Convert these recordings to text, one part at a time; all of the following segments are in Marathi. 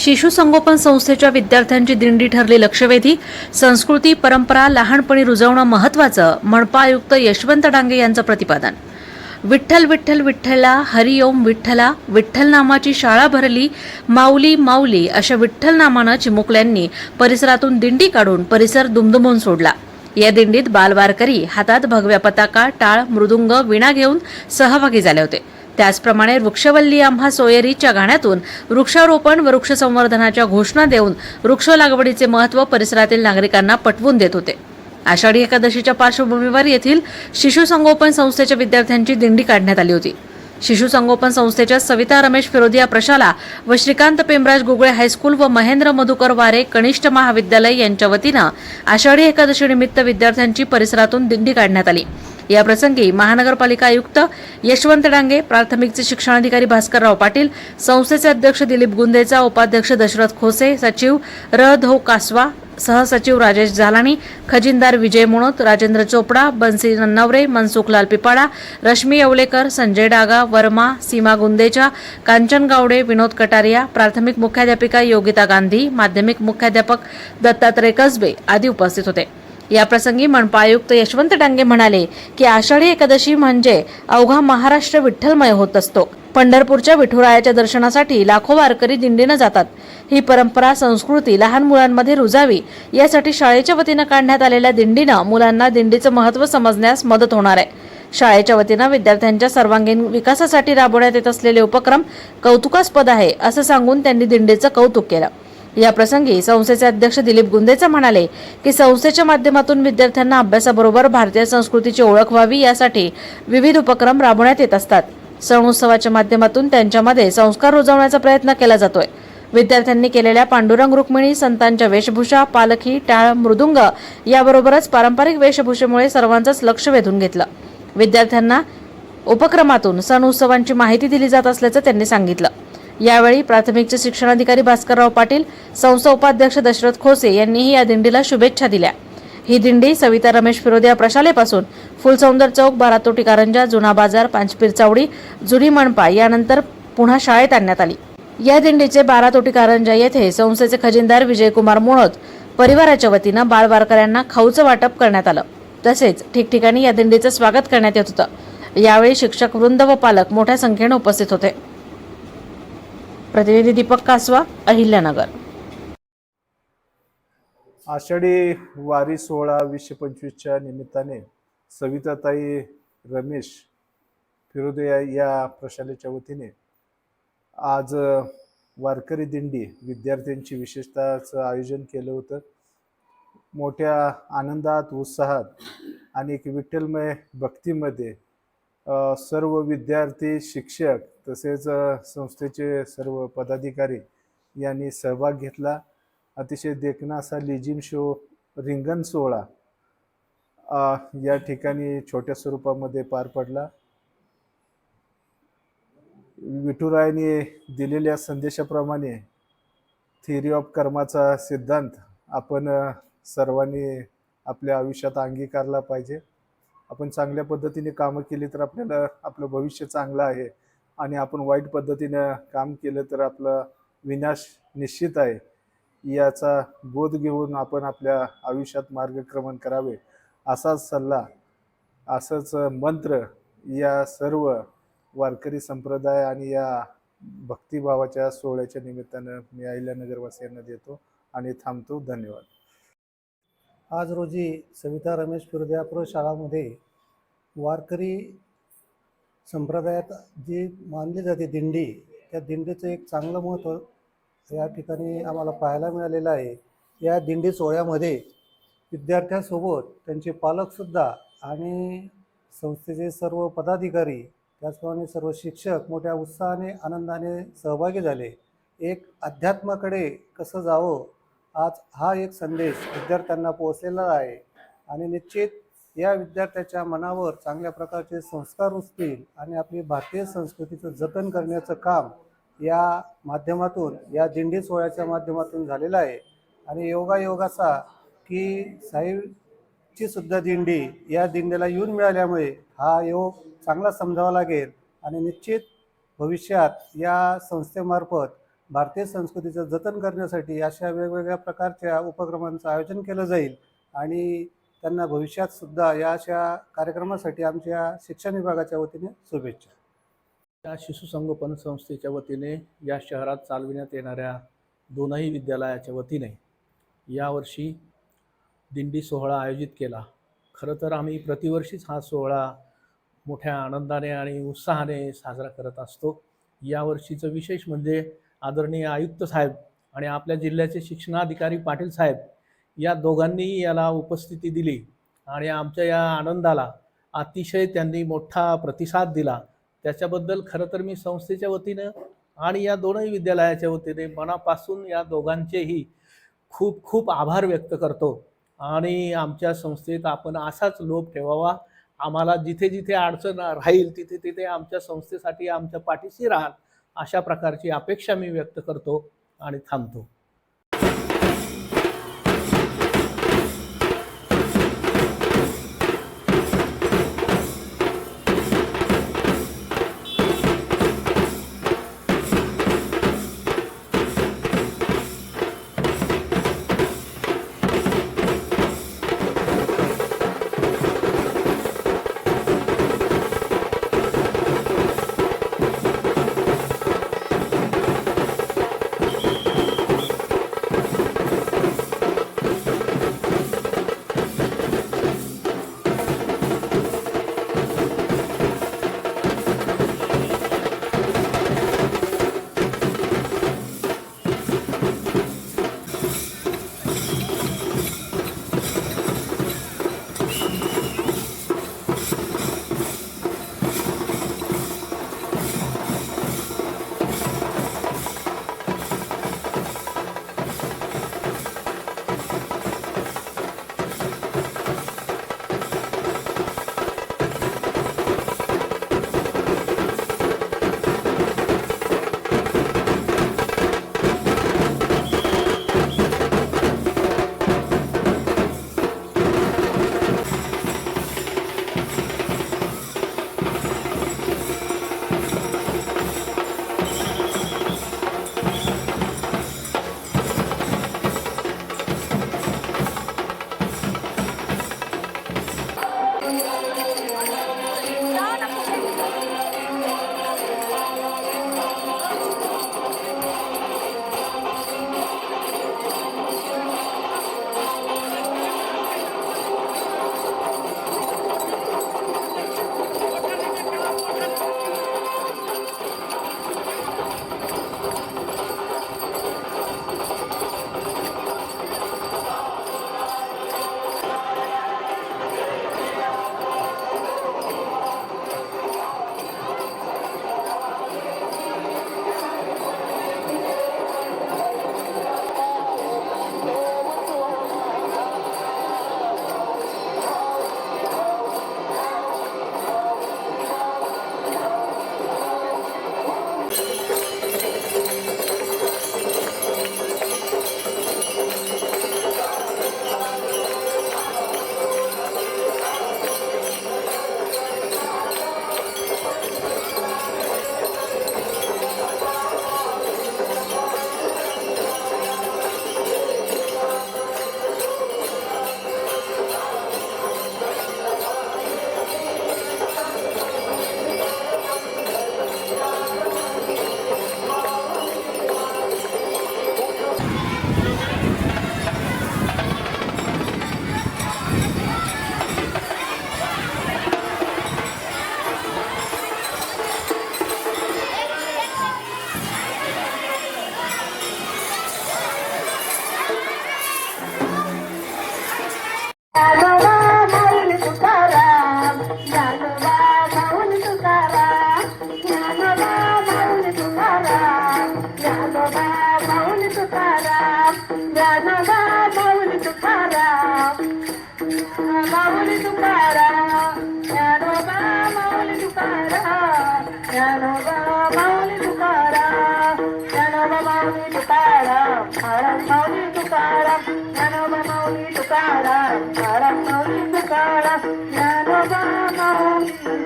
शिशु संगोपन संस्थेच्या विद्यार्थ्यांची दिंडी ठरली लक्षवेधी। संस्कृती परंपरा लहानपणी रुजवणं महत्त्वाचं, मनपा आयुक्त यशवंत डांगे यांचं प्रतिपादन। विठ्ठल विठ्ठल विठ्ठला हरिओम विठ्ठला, विठ्ठल नामाची शाळा भरली, माऊली माऊली अशा विठ्ठल नामानं चिमुकल्यांनी परिसरातून दिंडी काढून परिसर दुमदुमून सोडला। या दिंडीत बालवारकरी हातात भगव्या पताका, टाळ, मृदुंग, वीणा घेऊन सहभागी झाले होते। त्याचप्रमाणे वृक्षवल्ली आम्हा सोयरीच्या गाण्यातून वृक्षारोपण व वृक्ष संवर्धनाच्या घोषणा देऊन वृक्ष लागवडीचे महत्त्व परिसरातील नागरिकांना पटवून देत होते। आषाढी एकादशीच्या पार्श्वभूमीवर येथील शिशु संगोपन संस्थेच्या विद्यार्थ्यांची दिंडी काढण्यात आली होती। शिशु संगोपन संस्थेच्या सविता रमेश फिरोदिया प्रशाला व श्रीकांत पेमराज गुगळे हायस्कूल व महेंद्र मधुकर वारे कनिष्ठ महाविद्यालय यांच्या वतीनं आषाढी एकादशी निमित्त विद्यार्थ्यांची परिसरातून दिंडी काढण्यात आली। या प्रसंगी महानगरपालिका आयुक्त यशवंत डांगे, प्राथमिकचे शिक्षणाधिकारी भास्करराव पाटील, संस्थेचे अध्यक्ष दिलीप गुंदेचा, उपाध्यक्ष दशरथ खोसे, सचिव र.धो. कासवा, सहसचिव राजेश झालानी, खजिनदार विजय मुणोत, राजेंद्र चोपडा, बंसी नन्नवरे, मनसुखलाल पिपाळा, रश्मी येवलेकर, संजय डागा, वर्मा, सीमा गुंदेचा, कांचन गावडे, विनोद कटारिया, प्राथमिक मुख्याध्यापिका योगिता गांधी, माध्यमिक मुख्याध्यापक दत्तात्रय कसबे आदी उपस्थित होते। या प्रसंगी मनपा आयुक्त यशवंत डांगे म्हणाले की आषाढी एकादशी म्हणजे अवघा महाराष्ट्र विठ्ठलमय होत असतो। पंढरपूरच्या विठुरायाच्या दर्शनासाठी लाखो वारकरी दिंडीनं जातात। ही परंपरा संस्कृती लहान मुलांमध्ये रुजावी यासाठी शाळेच्या वतीनं काढण्यात आलेल्या दिंडीनं मुलांना दिंडीचं महत्त्व समजण्यास मदत होणार आहे। शाळेच्या वतीनं विद्यार्थ्यांच्या सर्वांगीण विकासासाठी राबवण्यात येत असलेले उपक्रम कौतुकास्पद आहे असं सांगून त्यांनी दिंडीचं कौतुक केलं। या प्रसंगी संस्थेचे अध्यक्ष दिलीप गुंदेचा म्हणाले की संस्थेच्या माध्यमातून विद्यार्थ्यांना अभ्यासाबरोबर भारतीय संस्कृतीची ओळख व्हावी यासाठी विविध उपक्रम राबवण्यात येत असतात। सण उत्सवाच्या माध्यमातून त्यांच्यामध्ये संस्कार रुजवण्याचा प्रयत्न केला जातोय। विद्यार्थ्यांनी केलेल्या पांडुरंग रुक्मिणी संतांच्या वेशभूषा, पालखी, टाळ, मृदुंग याबरोबरच पारंपरिक वेशभूषेमुळे सर्वांचंच लक्ष वेधून घेतलं। विद्यार्थ्यांना उपक्रमातून सण उत्सवांची माहिती दिली जात असल्याचं त्यांनी सांगितलं। यावेळी प्राथमिकचे शिक्षणाधिकारी भास्करराव पाटील, संस्था उपाध्यक्ष दशरथ खोसे यांनीही या दिंडीला शुभेच्छा दिल्या। ही दिंडी सविता रमेश फिरोदिया प्रशालेपासून फुलसौंदर चौक, बारातोटी कारंजा, जुना बाजार, पांचपीर चावडी, जुनी मनपा यानंतर पुन्हा शाळेत आणण्यात आली। या दिंडीचे बारातोटी कारंजा येथे संस्थेचे खजिनदार विजयकुमार मुणोत परिवाराच्या वतीनं बालवारकऱ्यांना खाऊचं वाटप करण्यात आलं। तसेच ठिकठिकाणी या दिंडीचं स्वागत करण्यात येत होतं। यावेळी शिक्षक वृंद व पालक मोठ्या संख्येने उपस्थित होते। प्रतिनिधी दीपक कासवा, अहिल्यानगर। आषाढी वारी सोहळा 2025च्या निमित्ताने सविताताई रमेश फिरोदिया या प्रशालेच्या वतीने आज वारकरी दिंडी विद्यार्थ्यांची विशेषतःचं आयोजन केलं होतं। मोठ्या आनंदात, उत्साहात आणि विठ्ठलमय भक्तीमध्ये सर्व विद्यार्थी, शिक्षक तसेच संस्थेचे सर्व पदाधिकारी यांनी सहभाग घेतला। अतिशय देखणा असा लेझिम शो, रिंगण सोहळा या ठिकाणी छोट्या स्वरूपामध्ये पार पडला। विठुरायाने दिलेल्या संदेशाप्रमाणे थिअरी ऑफ कर्माचा सिद्धांत आपण सर्वांनी आपल्या आयुष्यात अंगीकारला पाहिजे। आपण चांगल्या पद्धतीने कामं केली तर आपल्याला आपलं भविष्य चांगलं आहे आणि आपण वाईट पद्धतीनं काम केलं तर आपला विनाश निश्चित आहे। याचा बोध घेऊन आपण आपल्या आयुष्यात मार्गक्रमण करावे असाच सल्ला, असंच मंत्र या सर्व वारकरी संप्रदाय आणि या भक्तिभावाच्या सोहळ्याच्या निमित्तानं मी अहिल्यानगरवासियांना देतो आणि थांबतो। धन्यवाद। आज रोजी सविता रमेश फिरोदिया प्रशालामध्ये वारकरी संप्रदायात जी मानली जाते दिंडी, त्या दिंडीचं एक चांगलं महत्त्व या ठिकाणी आम्हाला पाहायला मिळालेलं आहे। या दिंडी सोहळ्यामध्ये विद्यार्थ्यांसोबत त्यांचे पालकसुद्धा आणि संस्थेचे सर्व पदाधिकारी, त्याचप्रमाणे सर्व शिक्षक मोठ्या उत्साहाने, आनंदाने सहभागी झाले। एक अध्यात्माकडे कसं जावं, आज हा एक संदेश विद्यार्थ्यांना पोहोचलेला आहे आणि निश्चित या विद्यार्थ्याच्या मनावर चांगल्या प्रकारचे संस्कार रुजतील आणि आपली भारतीय संस्कृतीचं जतन करण्याचं काम या माध्यमातून, या दिंडी सोहळ्याच्या माध्यमातून झालेलं आहे। आणि योगायोग असा की साईची सुद्धा दिंडी या दिंडीला येऊन मिळाल्यामुळे हा योग चांगला समजावा लागेल आणि निश्चित भविष्यात या संस्थेमार्फत भारतीय संस्कृतीचं जतन करण्यासाठी अशा वेगवेगळ्या प्रकारच्या उपक्रमांचं आयोजन केलं जाईल आणि त्यांना भविष्यात सुद्धा या अशा कार्यक्रमासाठी आमच्या शिक्षण विभागाच्या वतीने शुभेच्छा. या शिशुसंगोपन संस्थेच्या वतीने या शहरात चालविण्यात येणाऱ्या दोनही विद्यालयाच्या वतीने यावर्षी दिंडी सोहळा आयोजित केला. खरं तर आम्ही प्रतिवर्षीच हा सोहळा मोठ्या आनंदाने आणि उत्साहाने साजरा करत असतो. यावर्षीचं विशेष म्हणजे आदरणीय आयुक्त साहेब आणि आपल्या जिल्ह्याचे शिक्षणाधिकारी पाटील साहेब या दोघांनीही याला उपस्थिती दिली आणि आमच्या या आनंदाला अतिशय त्यांनी मोठा प्रतिसाद दिला. त्याच्याबद्दल खरं तर मी संस्थेच्या वतीनं आणि या दोनही विद्यालयाच्या वतीने मनापासून या दोघांचेही खूप खूप आभार व्यक्त करतो आणि आमच्या संस्थेत आपण असाच लोभ ठेवावा. आम्हाला जिथे जिथे अडचण राहील तिथे तिथे आमच्या संस्थेसाठी आमच्या पाठीशी राहाल अशा प्रकारची अपेक्षा मी व्यक्त करतो आणि थांबतो.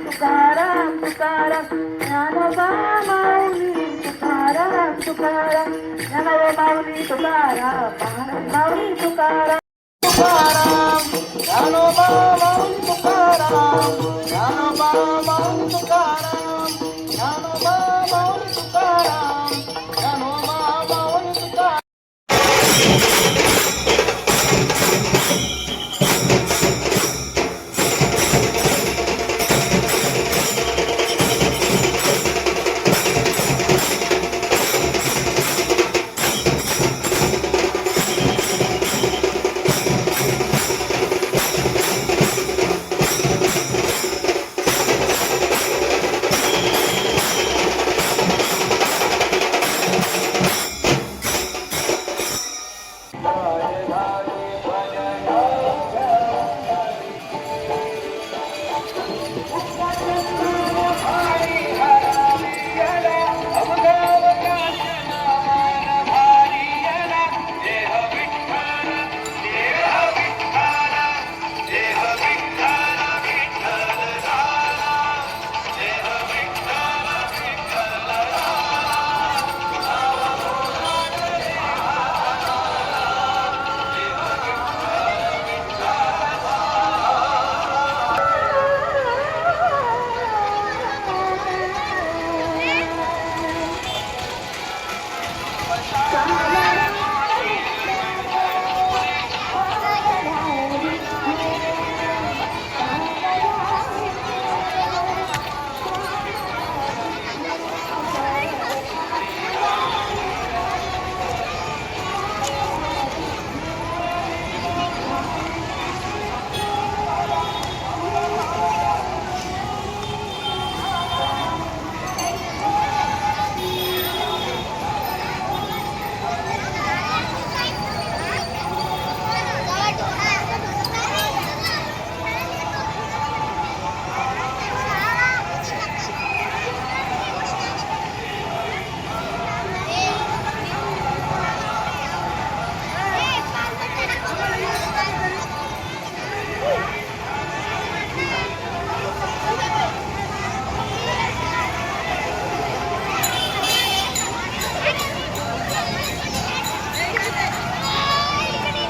तुकाराम तुकाराम ज्ञानोबा माऊली तुकाराम तुकाराम ज्ञानोबा माऊली तुकाराम महाराज माऊली तुकाराम तुकाराम ज्ञानोबा माऊली तुकाराम ज्ञानोबा माऊली तुकाराम